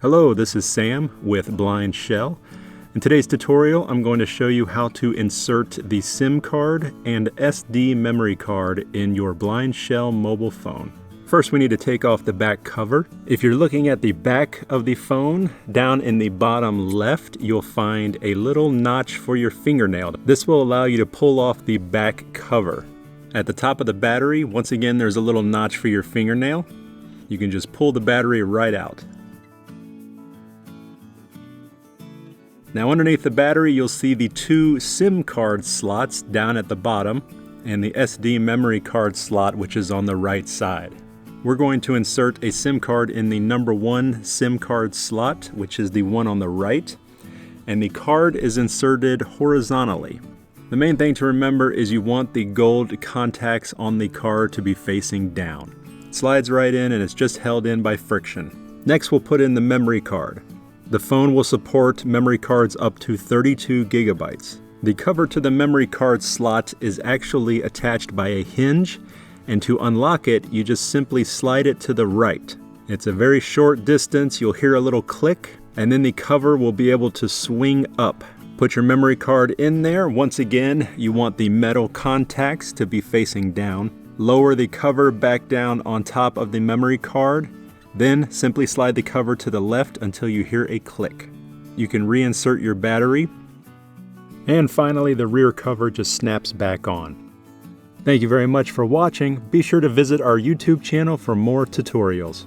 Hello, this is Sam with BlindShell. In today's tutorial, I'm going to show you how to insert the SIM card and SD memory card in your BlindShell mobile phone. First, we need to take off the back cover. If you're looking at the back of the phone, down in the bottom left, you'll find a little notch for your fingernail. This will allow you to pull off the back cover. At the top of the battery, once again, there's a little notch for your fingernail. You can just pull the battery right out. Now underneath the battery, you'll see the two SIM card slots down at the bottom and the SD memory card slot, which is on the right side. We're going to insert a SIM card in the number 1 SIM card slot, which is the one on the right, and the card is inserted horizontally. The main thing to remember is you want the gold contacts on the card to be facing down. It slides right in and it's just held in by friction. Next, we'll put in the memory card. The phone will support memory cards up to 32 gigabytes. The cover to the memory card slot is actually attached by a hinge, and to unlock it, you just simply slide it to the right. It's a very short distance, you'll hear a little click, and then the cover will be able to swing up. Put your memory card in there. Once again, you want the metal contacts to be facing down. Lower the cover back down on top of the memory card. Then simply slide the cover to the left until you hear a click. You can reinsert your battery. And finally, the rear cover just snaps back on. Thank you very much for watching. Be sure to visit our YouTube channel for more tutorials.